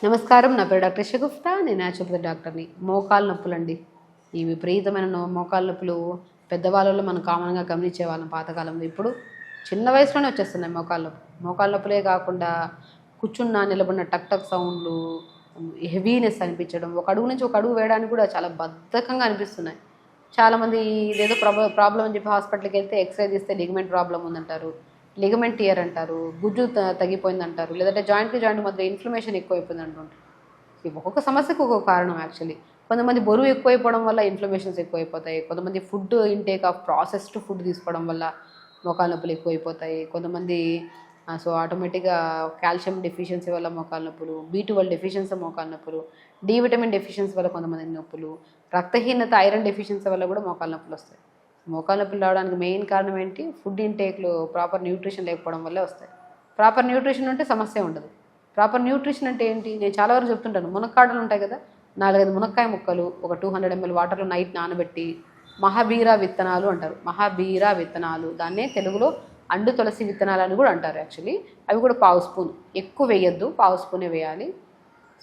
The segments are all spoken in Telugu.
నమస్కారం. నా పేరు డాక్టర్ షగుఫ్తా. నేను న్యాచురోపతి డాక్టర్ని. మోకాలు నొప్పులండి. ఈ విపరీతమైన మోకాలు నొప్పులు పెద్దవాళ్ళలో మనం కామన్గా గమనించే వాళ్ళం పాతకాలంలో. ఇప్పుడు చిన్న వయసులోనే వచ్చేస్తున్నాయి మోకాలు నొప్పులు. మోకాలు నొప్పులే కాకుండా కూర్చున్నా నిలబడిన టక్ టక్ సౌండ్లు, హెవీనెస్ అనిపించడం, ఒక అడుగు నుంచి ఒక అడుగు వేయడానికి కూడా చాలా బద్ధకంగా అనిపిస్తున్నాయి. చాలామంది ఇదేదో ప్రాబ్లం అని చెప్పి హాస్పిటల్కి వెళ్తే ఎక్స్రే తీస్తే లిగమెంట్ ప్రాబ్లం ఉందంటారు, లిగమెంట్ టియర్ అంటారు, గుజ్జు తగ్గిపోయింది అంటారు, లేదంటే జాయింట్కి జాయింట్ మధ్య ఇన్ఫ్లమేషన్ ఎక్కువైపోయింది అంటుంటారు. ఒక్కొక్క సమస్యకు ఒక్కొక్క కారణం యాక్చువల్లీ. కొంతమంది బరువు ఎక్కువైపోవడం వల్ల ఇన్ఫ్లమేషన్స్ ఎక్కువైపోతాయి. కొంతమంది food intake of processed food తీసుకోవడం వల్ల మోకాలు నొప్పులు ఎక్కువైపోతాయి. కొంతమంది సో ఆటోమేటిక్గా కాల్షియం డెఫిషియన్సీ వల్ల మోకాలు నొప్పులు, B12 డెఫిషియన్సీ మోకాలు నొప్పులు, డి విటమిన్ డెఫిషియన్సీ వల్ల కొంతమంది నొప్పులు, రక్తహీనత ఐరన్ డెఫిషియన్సీ వల్ల కూడా మోకాలు నొప్పులు వస్తాయి. మోకాలు నొప్పులు రావడానికి మెయిన్ కారణం ఏంటి? ఫుడ్ ఇంటేక్లో ప్రాపర్ న్యూట్రిషన్ లేకపోవడం వల్లే వస్తాయి. ప్రాపర్ న్యూట్రిషన్ ఉంటే సమస్య ఉండదు. ప్రాపర్ న్యూట్రిషన్ అంటే ఏంటి? నేను చాలా వరకు చెప్తుంటాను. మునక్కాడలు ఉంటాయి కదా, 4-5 మునక్కాయ ముక్కలు ఒక 200 ml వాటర్లో నైట్ నానబెట్టి, మహాబీరా విత్తనాలు అంటారు. మహాబీరా విత్తనాలు, దాన్నే తెలుగులో అండు తులసి విత్తనాలు అని కూడా అంటారు యాక్చువల్లీ. అవి కూడా 1/2 స్పూన్, ఎక్కువ వేయొద్దు, 1/2 స్పూనే వేయాలి.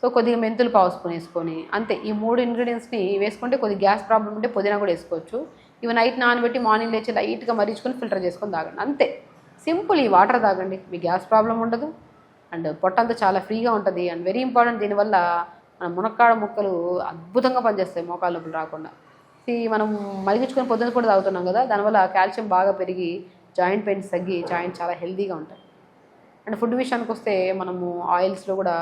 సో కొద్దిగా మెంతులు 1/2 స్పూన్ వేసుకొని అంతే. ఈ 3 ఇంగ్రీడియంట్స్ని వేసుకుంటే కొద్దిగా గ్యాస్ ప్రాబ్లం ఉంటే పుదీనా కూడా వేసుకోవచ్చు. ఇవి నైట్ నానబెట్టి మార్నింగ్ లేచి లైట్గా మరిచుకొని ఫిల్టర్ చేసుకొని తాగండి అంతే. సింపుల్. ఈ వాటర్ తాగండి, మీ గ్యాస్ ప్రాబ్లం ఉండదు అండ్ పొట్టంతా చాలా ఫ్రీగా ఉంటుంది. అండ్ వెరీ ఇంపార్టెంట్, దీనివల్ల మన మునక్కాడ ముక్కలు అద్భుతంగా పనిచేస్తాయి మోకాలు నొప్పులు రాకుండా. మనం మరిగించుకొని పొద్దున కూడా తాగుతున్నాం కదా, దానివల్ల కాల్షియం బాగా పెరిగి జాయింట్ పెయిన్స్ తగ్గి జాయింట్ చాలా హెల్తీగా ఉంటాయి. అండ్ ఫుడ్ విషయానికి వస్తే మనము ఆయిల్స్లో కూడా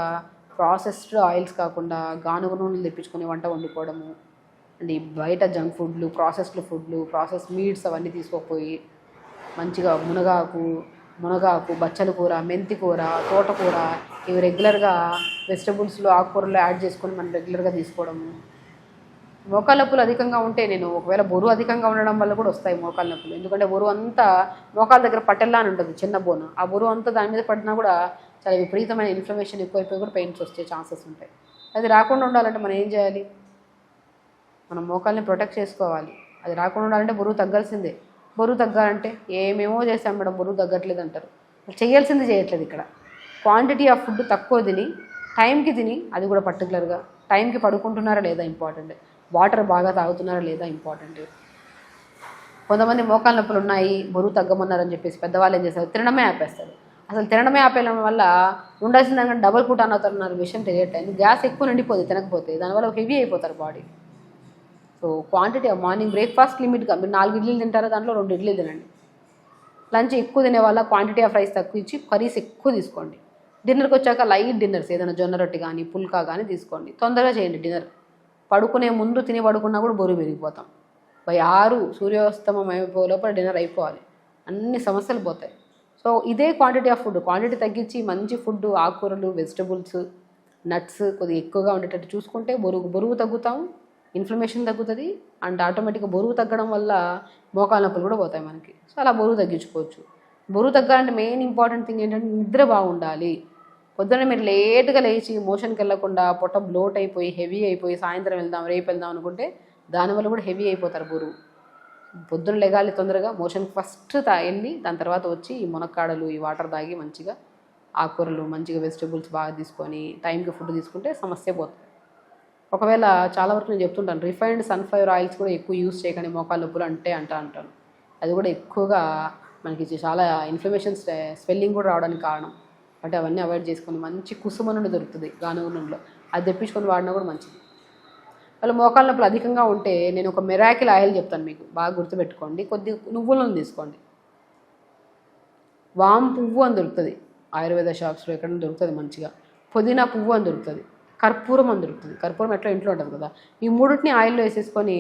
ప్రాసెస్డ్ ఆయిల్స్ కాకుండా గానుగ నూనెలు తెప్పించుకొని వంట వండుకోవడము, అండ్ ఈ బయట జంక్ ఫుడ్లు, ప్రాసెస్డ్ ఫుడ్లు, ప్రాసెస్ మీట్స్ అవన్నీ తీసుకోకపోయి మంచిగా మునగాకు, బచ్చల కూర, మెంతి కూర, తోటకూర, ఇవి రెగ్యులర్గా వెజిటబుల్స్లో ఆకుకూరలో యాడ్ చేసుకొని మనం రెగ్యులర్గా తీసుకోవడము. మోకాలు నొప్పులు అధికంగా ఉంటే, నేను ఒకవేళ బరువు అధికంగా ఉండడం వల్ల కూడా వస్తాయి మోకాలు నొప్పులు. ఎందుకంటే బరువు అంతా మోకాల దగ్గర పట్టెల్లా అని ఉంటుంది, చిన్న బోన్. ఆ బరువు అంతా దాని మీద పడినా కూడా చాలా విపరీతమైన ఇన్ఫ్లమేషన్ ఎక్కువైపోయి కూడా పెయిన్స్ వచ్చే ఛాన్సెస్ ఉంటాయి. అది రాకుండా ఉండాలంటే మనం ఏం చేయాలి? మనం మోకాల్ని ప్రొటెక్ట్ చేసుకోవాలి. అది రాకుండా ఉండాలంటే బరువు తగ్గాల్సిందే. బరువు తగ్గాలంటే ఏమేమో చేస్తాం మేడం, బరువు తగ్గట్లేదు అంటారు. చేయాల్సింది చేయట్లేదు. ఇక్కడ క్వాంటిటీ ఆఫ్ ఫుడ్ తక్కువ తిని, టైంకి తిని, అది కూడా పర్టికులర్గా టైంకి పడుకుంటున్నారా లేదా ఇంపార్టెంట్, వాటర్ బాగా తాగుతున్నారా లేదా ఇంపార్టెంట్. కొంతమంది మోకాలు నొప్పులు ఉన్నాయి, బరువు తగ్గమన్నారని చెప్పేసి పెద్దవాళ్ళు ఏం చేస్తారు? తినడమే ఆపేస్తారు. అసలు తినడమే ఆపేయడం వల్ల ఉండాల్సిన దానికంటే డబుల్ కూటాన్ అవుతారన్న విషయం తెలియట్లేదు. గ్యాస్ ఎక్కువ నిండిపోతుంది తినకపోతే, దానివల్ల హెవీ అయిపోతారు body. So quantity of morning breakfast లిమిట్గా మీరు 4 ఇడ్లీలు తింటారో దాంట్లో 2 ఇడ్లీలు తినండి. లంచ్ ఎక్కువ తినే వల్ల క్వాంటిటీ ఆఫ్ రైస్ తక్కువ ఇచ్చి కర్రీస్ ఎక్కువ తీసుకోండి. డిన్నర్కి వచ్చాక లైట్ డిన్నర్స్, ఏదైనా జొన్న రొట్టె కానీ పుల్కా కానీ తీసుకోండి. తొందరగా చేయండి డిన్నర్. పడుకునే ముందు తిని పడుకున్నా కూడా బరువు పెరిగిపోతాం. 6 సూర్యాస్తమం అయిపోయే లోపల డిన్నర్ అయిపోవాలి, అన్ని సమస్యలు పోతాయి. సో ఇదే క్వాంటిటీ ఆఫ్ ఫుడ్, క్వాంటిటీ తగ్గించి మంచి ఫుడ్, ఆకుకూరలు, వెజిటబుల్స్, నట్స్ కొద్దిగా ఎక్కువగా ఉండేటట్టు చూసుకుంటే బరువు తగ్గుతాము, ఇన్ఫ్లమేషన్ తగ్గుతుంది. అండ్ ఆటోమేటిక్గా బరువు తగ్గడం వల్ల మోకాలు నొప్పులు కూడా పోతాయి మనకి. సో అలా బరువు తగ్గించుకోవచ్చు. బరువు తగ్గాలంటే మెయిన్ ఇంపార్టెంట్ థింగ్ ఏంటంటే నిద్ర బాగుండాలి. పొద్దున్న మీరు లేట్గా లేచి మోషన్కి వెళ్ళకుండా పొట్ట బ్లోట్ అయిపోయి హెవీ అయిపోయి సాయంత్రం వెళ్దాం రేపు వెళ్దాం అనుకుంటే దానివల్ల కూడా హెవీ అయిపోతారు బరువు. పొద్దున్న లెగాలి తొందరగా, మోషన్కి ఫస్ట్ వెళ్ళి దాని తర్వాత వచ్చి ఈ మునక్కాడలు, ఈ వాటర్ తాగి మంచిగా ఆకుకూరలు, మంచిగా వెజిటబుల్స్ బాగా తీసుకొని టైంకి ఫుడ్ తీసుకుంటే సమస్య పోతుంది. ఒకవేళ చాలా వరకు నేను చెప్తుంటాను, రిఫైన్డ్ సన్ఫ్లవర్ ఆయిల్స్ కూడా ఎక్కువ యూజ్ చేయకండి మోకాలు నొప్పులు అంటాను. అది కూడా ఎక్కువగా మనకి చాలా ఇన్ఫ్లమేషన్, స్వెల్లింగ్ కూడా రావడానికి కారణం. అంటే అవన్నీ అవాయిడ్ చేసుకొని మంచి కుసుమ నుండి దొరుకుతుంది గానుగ నూనెలో, అది తెప్పించుకొని వాడినా కూడా మంచిది. వాళ్ళు మోకాలు నొప్పులు అధికంగా ఉంటే నేను ఒక మిరాకిల్ ఆయిల్ చెప్తాను మీకు, బాగా గుర్తుపెట్టుకోండి. కొద్దిగా నువ్వుల నూనె తీసుకోండి. వామ్ పువ్వు అని దొరుకుతుంది ఆయుర్వేద షాప్స్లో, ఎక్కడైనా దొరుకుతుంది మంచిగా. పుదీనా పువ్వు అని దొరుకుతుంది. కర్పూరం అని దొరుకుతుంది. కర్పూరం ఎట్లా ఇంట్లో ఉంటుంది కదా. ఈ మూడింటిని ఆయిల్లో వేసేసుకొని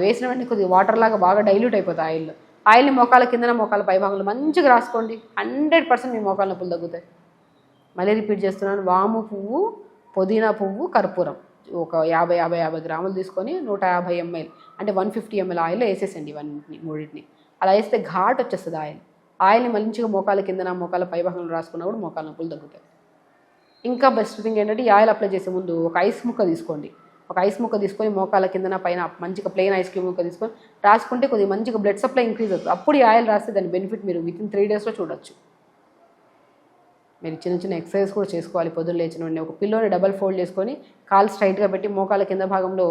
వేసిన వెంటనే కొద్దిగా వాటర్ లాగా బాగా డైల్యూట్ అయిపోతుంది ఆయిల్ని మోకాల కిందన మోకాల పైభాగంలో మంచిగా రాసుకోండి. 100% మీ మోకాల నొప్పులు తగ్గుతాయి. మళ్ళీ రిపీట్ చేస్తున్నాను, వాము పువ్వు, పుదీనా పువ్వు, కర్పూరం ఒక 50 గ్రాములు తీసుకొని 150 ml అంటే 150 ml ఆయిల్లో వేసేసండి ఇవన్నీ మూడింటిని. అలా వేస్తే ఘాట్ వచ్చేస్తుంది ఆయిల్ని మంచిగా మోకాల కిందన మోకాల పైభాగంలో రాసుకున్నా కూడా మోకాల నొప్పులు తగ్గుతాయి. ఇంకా బెస్ట్ థింగ్ ఏంటంటే ఈ ఆయిల్ అప్లై చేసే ముందు ఒక ఐస్ ముక్క తీసుకోండి. ఒక ఐస్ ముక్క తీసుకొని మోకాల కిందన పైన మంచిగా ప్లెయిన్ ఐస్ క్రీమ్ ముక్క తీసుకొని రాసుకుంటే కొద్దిగా మంచిగా బ్లడ్ సప్లై ఇంక్రీజ్ అవుతుంది. అప్పుడు ఈ ఆయిల్ రాస్తే దాని బెనిఫిట్ మీరు వితిన్ 3 daysలో చూడొచ్చు. మీరు చిన్న చిన్న ఎక్సర్సైజ్ కూడా చేసుకోవాలి. పొద్దున్న లేచిన వెంటనే ఒక పిల్లోని డబల్ ఫోల్డ్ చేసుకొని కాలు స్ట్రైట్గా పెట్టి మోకాళ్ళ కింద భాగంలో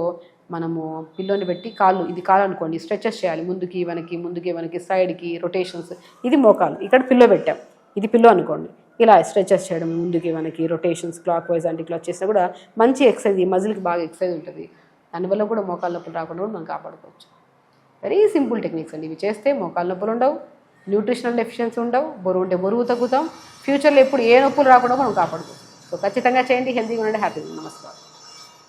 మనము పిల్లోని పెట్టి ఇది కాలు అనుకోండి, స్ట్రెచెస్ చేయాలి. ముందుకి వెనక్కి సైడ్కి రొటేషన్స్. ఇది మోకాలు, ఇక్కడ పిల్లో పెట్టాం, ఇది పిల్లో అనుకోండి. ఇలా స్ట్రెచెస్ చేయడం, ముందుకి వెనక్కి rotations, clock wise anti clock చేసినా కూడా మంచి ఎక్సర్సైజ్. ఈ మజిల్కి బాగా ఎక్సర్సైజ్ ఉంటుంది. దానివల్ల కూడా మోకాళ్ళ నొప్పులు రాకుండా కూడా మనం కాపాడుకోవచ్చు. వెరీ సింపుల్ టెక్నిక్స్ అండి. ఇవి చేస్తే మోకాళ్ళ నొప్పులు ఉండవు, న్యూట్రిషనల్ డెఫిషియన్సీ ఉండవు, బరువు ఉంటే బరువు తగ్గుతాం, ఫ్యూచర్లో ఎప్పుడు ఏ నొప్పులు రాకుండా మనం కాపాడుకోవచ్చు. సో ఖచ్చితంగా చేయండి. హెల్తీగా ఉండండి, హ్యాపీగా. నమస్కారం.